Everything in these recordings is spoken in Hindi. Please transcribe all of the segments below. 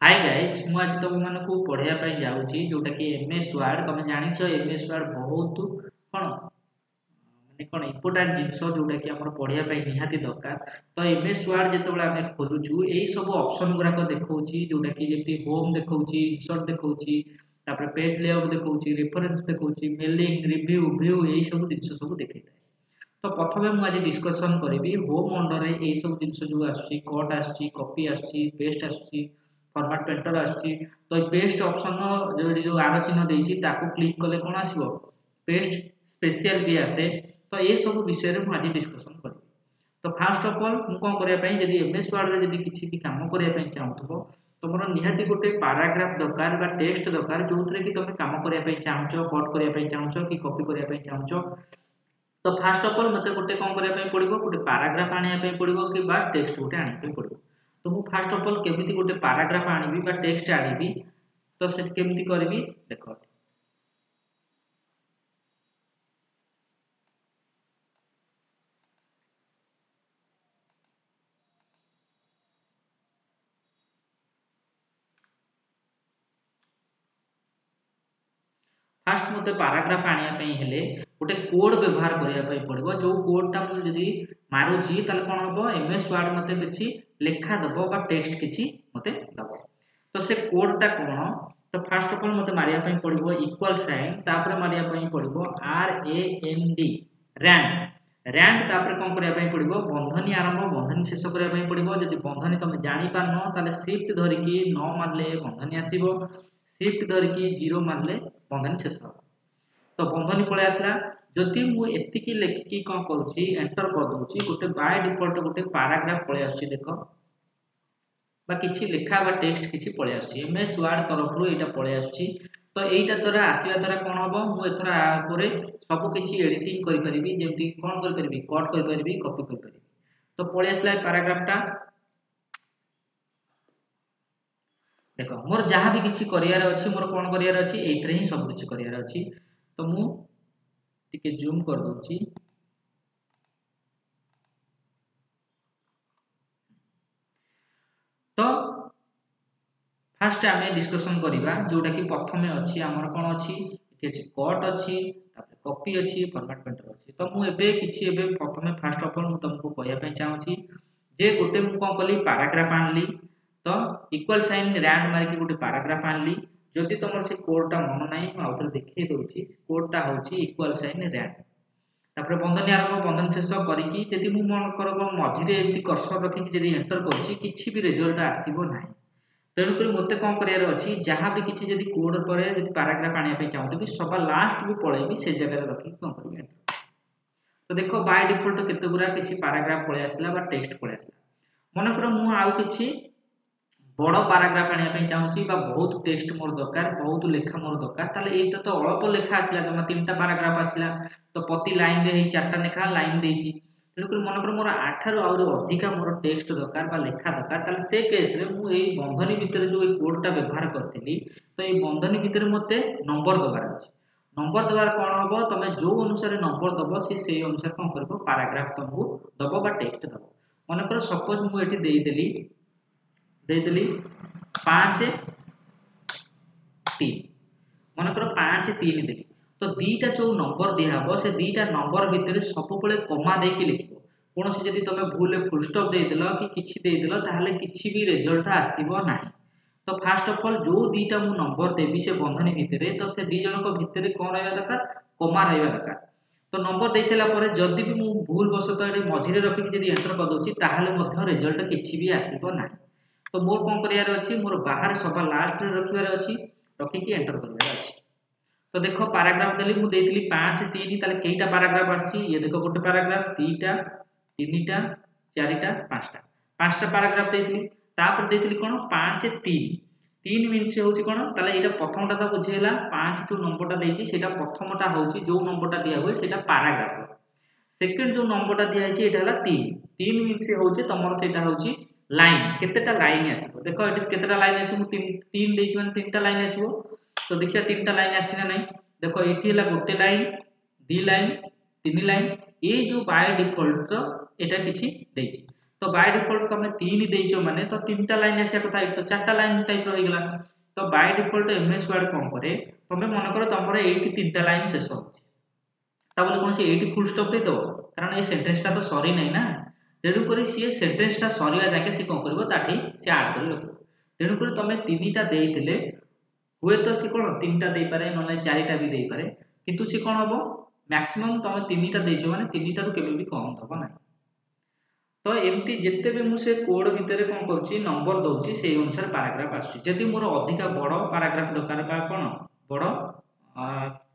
हाय गाइस मु आज तुम मानकु पढ़ाया ପାଇଁ ଯାଉଛି जोटा कि एमएस वर्ड तमे जानिछ एमएस वर्ड बहुत कोन माने कोन इंपोर्टेंट जिंस जोटा कि हमर पढ़ाया ପାଇଁ निहाती दरकार तो एमएस वर्ड जेतेबेले हमें खोलुछु एई सब ऑप्शन गुरा को देखौची जोटा कि जेति होम देखौची इंसर्ट देखौची तापर पेज लेआउट देखौची रेफरेंस देखौची मेलिंग रिव्यू व्यू एई सब जिंस सब देखैता तो प्रथमे मु आज डिस्कशन करिवि होम अंडर रे एई सब जिंस जो आछी कट आछी कॉपी आछी पेस्ट आछी फॉर्मेट पेंटर आछी तो पेस्ट ऑप्शन जो आरो चिन्ह देछि ताको क्लिक कले कोन आसीबो पेस्ट स्पेशल भी आसे तो ये सब विषय रे मु आज डिस्कशन करिवि तो फर्स्ट ऑफ ऑल मु कोन करिया पई यदि एमएस वर्ड रे यदि किछि भी काम करिया पई चाहउथबो तो मोर निहाती गोटे पैराग्राफ दरकार बा टेक्स्ट दरकार जोथरे कि तमे काम करिया पई चाहउछो कट करिया पई चाहउछो कि कॉपी करिया पई चाहउछो तो फास्ट ऑफ ऑल मते गोटे कोन करिया पई पड़िबो गोटे पैराग्राफ आनिया पई पड़िबो कि बा टेक्स्ट गोटे आनिया पई पड़िबो तो मु फास्ट ऑफ ऑल केमिति गोटे पैराग्राफ आनिबी बा टेक्स्ट आनिबी तो से केमिति करबी देखो फास्ट मते पैराग्राफ आनिया पई हेले गोटे कोड व्यवहार करिया पई पड़िबो जो कोड टा मु जदी मारुची ताले कोन हबो एमएस वर्ड मते किछि लेखा दबो बा टेक्स्ट किछि मते दबो तो से कोड टा कोन तो फास्ट ऑफ ऑल मते मारिया पई पड़िबो इक्वल साइन तापर मारिया पई पड़िबो R A N D rand rand तापर कोन करिया पई पड़िबो बंधनी आरंभ बंधनी शेष करिया पई पड़िबो जदी बंधनी तमे जानि पारनो ताले शिफ्ट धरिकी 9 मारले बंधनी आसीबो शिफ्ट धरिकी 0 मारले बंधनी शेष हो तो बंधनी पळे आसला जदि मु एतिकी लेखिकी कोन करूची एंटर कर दोची गोटे बाय डिफॉल्ट गोटे पैराग्राफ पळे आछी देखो बा किछि लेखा बा टेक्स्ट किछि पळे आछी एमएस वर्ड तरफ रु एटा पळे आछी तो एटा द्वारा आसीबा द्वारा कोन हबो मु एथरा परे सब किछि एडिटिंग करि परिबी जेमति कोन करि परिबी कट करि परिबी कॉपी करि परिबी तो पळे आसला पैराग्राफ टा देखो मोर जहाँ भी किछि करियार अछि मोर कोन करियार अछि एइथरे ही सब किछि करियार अछि तो मु टिके जूम कर दोछि तो फास्ट आमे डिस्कशन करिबा जोटा कि प्रथमे अछि हमर कोन अछि एठी अछि कट अछि तापर कॉपी अछि फॉर्मेट पेंटर अछि तो मु एबे किछि एबे प्रथमे फास्ट ऑफ ऑल मु तुमको कहया पय चाहूची जे गोटे मु कोन कली पैराग्राफ आनली तो इक्वल साइन रैंड मार के गोटे पैराग्राफ आनली जदि तमर से कोड टा मन नाही मु आउथर देखै दोछि कोड टा होछि इक्वल साइन रैंड तापर बंधनी आरंभ बंधन शेष करिकी जदि मु मन करबो मझिरे एति कर्सर रखिकी जदि एंटर करछि किछि भी रिजल्ट आसीबो नाही तेणु करी मते कोन करियार अछि जहाँ भी किछि जदि कोड परे जदि पैराग्राफ आनिया पे चाहूतबी सभा लास्ट को पळेबी से जगह रे रखि कोन करबी एंटर तो देखो बाय डिफॉल्ट केते गुरा किछि पैराग्राफ पळे आसला बा टेक्स्ट पळे आसला मन कर मु आउ किछि बड़ पैराग्राफ आनिया पे चाहूची बा बहुत टेक्स्ट मोर दरकार बहुत लेखा मोर दरकार ताले एटा तो अल्प लेखा आसला जमा तीनटा पैराग्राफ आसला तो प्रति लाइन रे चारटा लेखा लाइन देछि तेणु कर मन कर मोर 8 रु और अधिका मोर टेक्स्ट दरकार बा लेखा दरकार ताले से केस रे मु एई बंधनी भितर जो ए कोड टा व्यवहार करथिली तो ए बंधनी भितर मते नंबर दबार अछि नंबर दबार कोन होबो तमे जो अनुसार नंबर दबो से अनुसार कोन करबो पैराग्राफ तुमको दबो बा टेक्स्ट दबो मन कर सपोज मु एठी देई देली 5 3 मन कर 5 3 देली तो दीटा जो नंबर दिया हबो से दीटा नंबर भितर सब पळे कमा दे के लिखिबो कोनोसी जदि तमे भूल फुल स्टॉप दे देलो कि किछि दे देलो ताहाले किछि भी रिजल्ट आसीबो नाही तो फर्स्ट ऑफ ऑल जो दीटा मु नंबर देबी से बंधनी भितरे तो से दी जनक भितरे कोन रहबा दरकार कमा रहबा दरकार तो नंबर दे सेला परे जदि भी मु भूल बसत एडी मझिरे रखि जदि एंटर कर दोछि ताहाले मध्य रिजल्ट किछि भी आसीबो नाही तो मोर कोन करियार अछि मोर बाहर सभा लास्ट रे रखिबार अछि रखि कि एंटर करिबार अछि तो देखो पैराग्राफ देली मु देइतली 5 3 ताले केइटा पैराग्राफ आछि ये देखो गोटे पैराग्राफ 2टा 3टा 4टा 5टा 5टा पैराग्राफ देइतली तापर देइतली कोन 5 3 3 मीन्स होउची कोन ताले एटा प्रथमटा तो बुझियला 5 जो नंबरटा देइची सेटा प्रथमटा होउची जो नंबरटा दिया होय सेटा पैराग्राफ सेकंड जो नंबरटा दिया आइची एटा हला 3 3 मीन्स होउची तमर सेटा होउची लाइन केतेटा लाइन आसीबो देखो एटी केतेटा लाइन अछि मु 3 देइछि माने 3टा लाइन आसीबो तो देखिया 3टा लाइन आछि ना नै देखो एठी हला गोटे लाइन दी लाइन तीन लाइन ए जो बाय डिफॉल्ट तो एटा किछि देइछि तो बाय डिफॉल्ट तुम 3 देइछो माने तो 3टा लाइन आसिया कथा तो 4टा लाइन टाइप रही गला तो बाय डिफॉल्ट एमएस वर्ड कोन करे तुम मन कर तुमर एठी 3टा लाइन शेष हो ता बोले कोन से एठी फुल स्टॉप दे दो कारण ए सेंटेंस ता तो सॉरी नै ना तेणु करी सी सेंटेंस ता सरीवा जाके सी कोन करबो ताठी सी ऐड कर लो तेणु करी तुम 3टा देइतिले हुए तो सी कोन 3टा देई पारे नले 4टा भी देई पारे किंतु सी कोन हबो मैक्सिमम तुम 3टा देइछो माने 3टा रो केबे भी कम दबो ना तो एमती जिते भी मुझे कोड भितर कौन करुच्ची नंबर दौची से अनुसार पैराग्राफ आसुची जदि मोर अधिका बड़ पैराग्राफ दरकार बा कोन बड़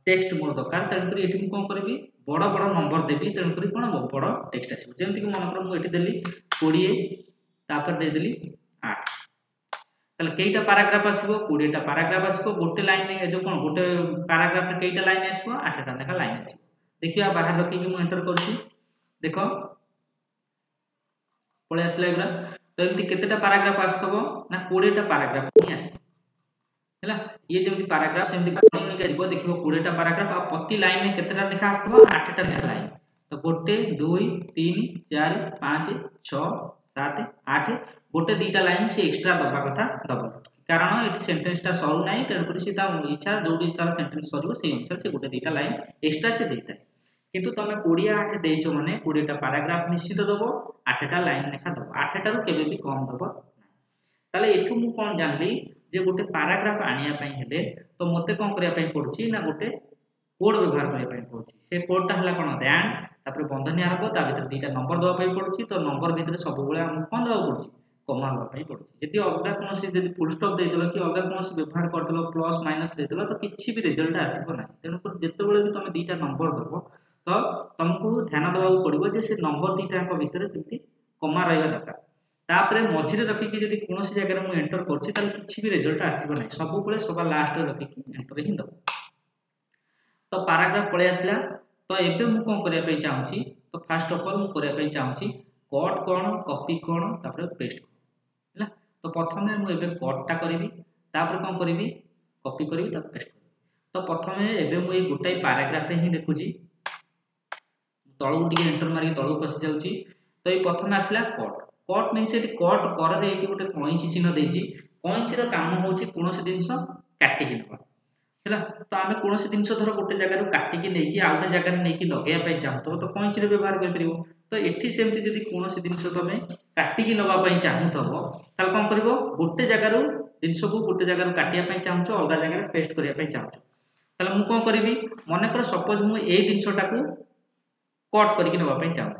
टेक्स्ट मोर दरकार तेणुक ये कौन करी बड़ बड़ नंबर देवी तेणुक कौन हम बड़ टेक्स्ट आसो जमीक मनकर मुझे देली 20 तापर देदेली 8 ताले केईटा पैराग्राफ आसीबो 20टा पैराग्राफ आसीबो गोटे लाइन जो कोन गोटे पैराग्राफ रे केईटा लाइन आसीबो 8टा लेखा लाइन आसीबो देखिया बाहर रखी कि मु एंटर करूची देखो पळे आसला एगला तो एमती केतेटा पैराग्राफ आस्तबो ना 20टा पैराग्राफ ही आसी हैला ये जेमती पैराग्राफ सेमती पानी गइबो देखिबो 20टा पैराग्राफ आ प्रति लाइन में केतेटा लेखा आस्तबो 8टा लेखा लाइन तो 1 2 3 4 5 6 7 8 गोटे दीटा लाइन से एक्स्ट्रा दबा कथा दबो कारण एटी सेंटेंस ता सरू नाही तेन करी से ता इच्छा जोडी तार सेंटेंस सरीबो से अनुसार से गोटे दीटा लाइन एक्स्ट्रा से देता है किंतु तुम 20 8 देइछो माने 20टा पैराग्राफ निश्चित दबो 8टा लाइन लेखा दबो 8टा रो केबे भी कम दबो ताले एठु मु कोन जानली जे गोटे पैराग्राफ आनिया पई हेले तो मते कोन करिया पई पडुची ना गोटे कोड व्यवहार करिया पई पडुची से कोड ता हला कोन रैन तापर बंधनी आरंभ ता भीतर दीटा नंबर दबा पई पडुची तो नंबर भीतर सब बेले हम कोन दबा पडुची कमा दबा पई पडुची जदि अलगा कोनोसी जदि फुल स्टॉप दे देलो कि अलगा कोनोसी व्यवहार कर देलो प्लस माइनस दे देलो तो किछि भी रिजल्ट आसीबो ना तेनु जते बेले भी तुम दीटा नंबर दबो तो तुमको ध्यान देवा पड़ो जे से नंबर दीटा भितर जमी कमा रहा दरकार तापर मझे रखिकी जब कौन जगह मुझे एंटर करुँच किसी भी रिजल्ट आसब ना सब सभा लास्ट रखिकी एंटर ही दब तो पैराग्राफ पलि आसला तो एबे मु कौन करने चाहूँगी तो फास्ट ऑफ ऑल मु करने चाहूँगी कट कौन कॉपी कौन तापर पेस्ट है तो प्रथम मुझे कटटा करी कौन करी कॉपी करी पेस्ट तो प्रथम एबे मुझे गोटाए पैराग्राफ ही देखुची तलू टी एंटर मारिक तलू खसी जाऊँगी तो ये प्रथम आसला कट कट मीन से कट कर गोटे कईची चिन्ह देती कईचीर कम हूँ कौन जिनस काटिकी ना है तो आम कौन जिनस धर गोटे जगह काटिकी नहीं आउ गोटे जगह नहीं लगे चाहूँ तो कईची व्यवहार कर तो ये सेमती जब कौन जिनस तुम काटिकी नवाई चाहूब तो कौन कर गोटे जगार जिनस को गोटे जगह काटापी चाहूँ अलग जगह पेस्ट करने चाहूँ तो मुझे कौन करी मनकर सपोज मुझे जिनसा कट करके नापी चाहूँ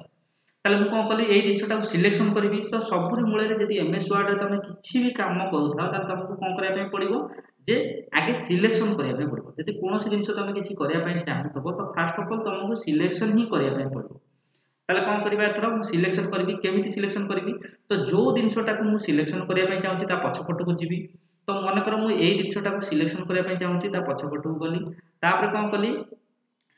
ताले मु कौन कली ये जिनसा सिलेक्शन करी तो सबुरी मूल जब एमएस वर्ड तुम किसी भी कम करूँ तुमको कौन करने पड़ो जे आगे सिलेक्शन करने पड़ो जब कौन जिन तुम किसी करने चाहूब तो फास्ट ऑफ ऑल तुमको सिलेक्शन ही करने पड़ो ताले कौन करवा एथर मु सिलेक्शन करी केमिति सिलेक्शन करी तो जो जिनसा को सिलेक्शन करने चाहूँगी पछपट को जी तो मनकर मुझे जिनसा सिलेक्शन करने चाहूँगी पछपट को गली कौन कली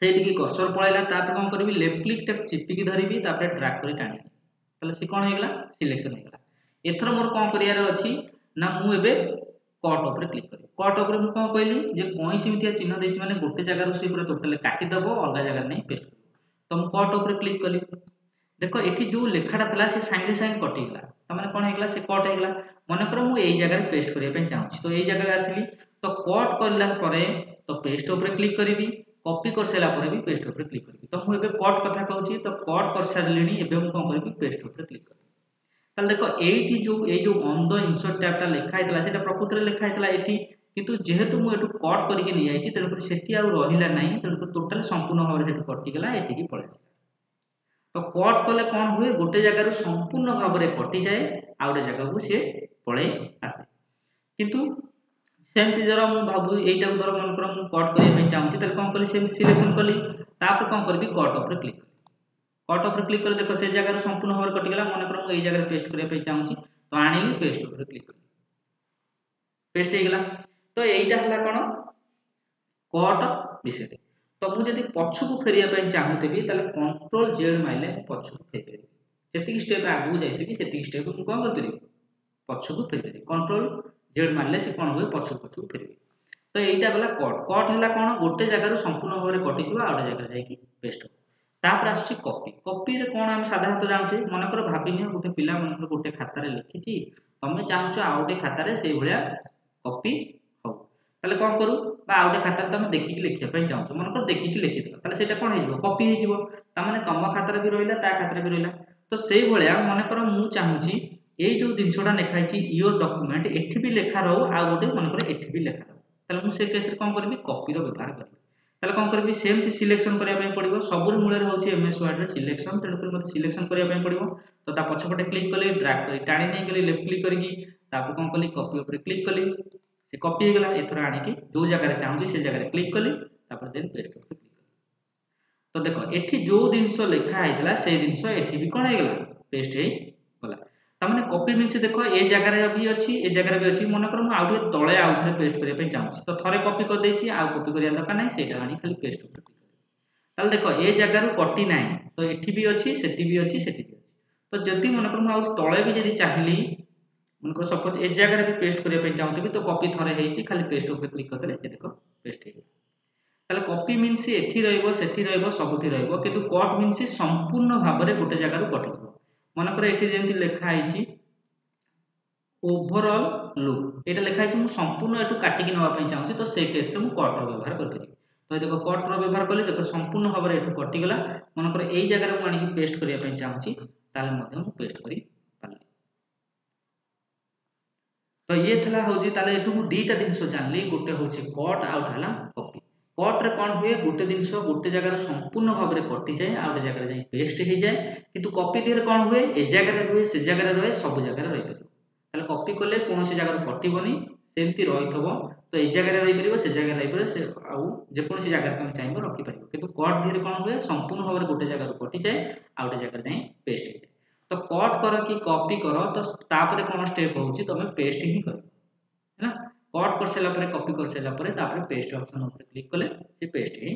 से कर्सर पलैला कौन करी लेफ्ट क्लिक टा चिपिकी धरबी ड्रैग कर टाणी ताले सी कौन होगा सिलेक्शन होगा एथर मोर कौन करार अच्छी ना मुझे कट उपर क्लिक करी कट उपर मुझे कौन कहली जे कईची मिथिया चिन्ह देती मैंने गोटे जगार से पूरा टोटाल काटिदेव अलग जगह नहीं पेस्ट कर तो मुझे कट उपर क्लिक कली देख ये जो लेखाटा था सी सागे सागे कटिगला तो मैंने कौन होगा से कट होगा मनकर मुझे जगह पेस्ट करने चाहूँगी तो ये जगह आसली तो कट करा तो पेस्ट उपर क्लिक करी कॉपी कर सारा भी पेस्ट उपर क्लिक करी तो मुझे कट कथा कहूँ तो कट कर सारे कौन करी पेस्ट उपर क्लिक करी ताले देखो ये जो ऑन द इंसर्ट टैबटा लिखाई से प्रकृति में लिखाई ये किंतु जेहेतु मुझे कट करके नहीं जाइए तेणुक से रहा ना तेणुक टोटाल संपूर्ण भाव में कटिगला ये पलि तो कट कले कौन हुए गोटे जगार संपूर्ण भाव में कटि जाए आ गए जगह को सी पलि आसे किंतु सेमती जरा मुझे भाव यहीटा धर मनकर मुझे कट करने चाहूँगी तो कौन कली सेमती सिलेक्शन कली कौन करी कट उपर क्लिक कट उपर क्लिक कर देखो से जगह संपूर्ण भाव में कटिगला मनकर मुझे जगह पेस्ट करने चाहूँगी तो आनी पेस्ट उपर क्लिक कर पेस्ट होगा तो यहीटा है कौन कट विषय तो मुझे पछक फेरिया चाहूबी कंट्रोल जेड मारे पछक फेरी जी स्टेप आगू जाइए स्टेप मुझे कौन करी पछक फेरी कंट्रोल जेड मारे से कौन हुए पछक पछक फेर तो यहीटा गला कट कट है कौन गोटे जगार संपूर्ण भाव में कटिज आ गए जगह जाकि पेस्ट तापर आसुची कॉपी कॉपी रे कोन हम साधारणतः जानछे मनकर भाबिनियो गोटे पिला मनकर गोटे खाता रे लिखिची तमे चाहूछ आ गोटे खाता रे सेई भलिया कॉपी हो ताले कोन करू बा आ गोटे खाता रे तमे देखि कि लिखिया पय चाहूछ मनकर देखि कि लिखि देला ताले सेटा कोन हेजिवो कॉपी हेजिवो ता माने तम खाता रे भी रहिला ता खाता रे भी रहिला तो सेई भलिया मनकर मु चाहूची एई जो दिनसोडा लेखाइची योर डॉक्यूमेंट एठी भी लेखा रहू आ गोटे मनकर एठी भी लेखा रहू ताले मु से केस रे कोन करबी कॉपी रो व्यवहार करबी ताले कोन करबी सेमति सिलेक्शन करिया पय पड़िबो सबुर मूल रे होची एमएस वर्ड रे सिलेक्शन तेणु कर मते सिलेक्शन करिया पय पड़िबो तो ता पछपटे क्लिक कली ड्रैग करी टाणी नै गली लेफ्ट क्लिक करिकी तापर कोन कली कॉपी ऊपर क्लिक कली से कॉपी हे गला एथरा आनी की जो जगह रे चाहूची से जगह रे क्लिक कली तापर देन पेस्ट ऊपर क्लिक कली तो देखो एठी जो दिनसो लेखा आइतला से दिनसो एठी भी कोन हे गला पेस्ट हे गला तामाने कॉपी मींस देखो ए जगह रे भी अछि ए जगह रे भी अछि मन कर मु आउटे तळे आउथरे पेस्ट करिया पय चाहूची तो थरे कॉपी कर देछि आ कॉपी करिया दरकार नै सेटा आनी खाली पेस्ट ऊपर ताल देखो ए जगह रो कटी नै तो एठी भी अछि सेठी भी अछि सेठी भी अछि तो जति मन कर मु आउ तळे भी जदी चाहली मन को सपोज ए जगह रे भी पेस्ट करिया पय चाहूतबी तो कॉपी थरे हेछि खाली पेस्ट ऊपर क्लिक करले ए देखो पेस्ट हे ताले कॉपी मींस एठी रहइबो सेठी रहइबो सबुठी रहइबो किंतु कट मींस संपूर्ण भाबरे गोटे जगह रो कटिबो मन कर एठी जेंति लेखा आइछि ओवरऑल लुक एटा लेखा आइछि मु संपूर्ण एटु काटि कि नवा पय चाहूछि तो से केस रे मु कट रो व्यवहार करबी तो देखो कट रो व्यवहार करले देखो संपूर्ण भाबरे एटु कटि गला मन कर एई जगह रे मु आनी पेस्ट करिया पय चाहूछि ताले मध्य मु पेस्ट करि पाली तो ये थला होजी ताले एटु मु दीटा दिनसो जानली गोटे होछि कट आउट हला कॉपी कट रे कोन हुए गोटे दिनसो गोटे जगह रे संपूर्ण भाबरे कटि जाय आ गोटे जगह रे जाय पेस्ट हे जाय किंतु कॉपी दिर कोन हुए ए जगह रे हुए से जगह रे रहे सब जगह रे रहि परिबो ताले कॉपी करले कोनोसी जगह रे कटिबोनी सेमति रहिथबो तो ए जगह रे रहि परिबो से जगह रे रहि परिबो से आउ जे कोनोसी जगह रे तुम चाहबो रखि परिबो किंतु कट दिर कोन हुए संपूर्ण भाबरे गोटे जगह रे कटि जाय आ गोटे जगह रे जाय पेस्ट हे जाय तो कट करो कि कॉपी करो तो तापरे कोन स्टेप होउची तमे पेस्ट ही करो है ना कट कर सेला परे कॉपी कर सेला परे तापरे पेस्ट ऑप्शन ऊपर क्लिक करले से पेस्ट ही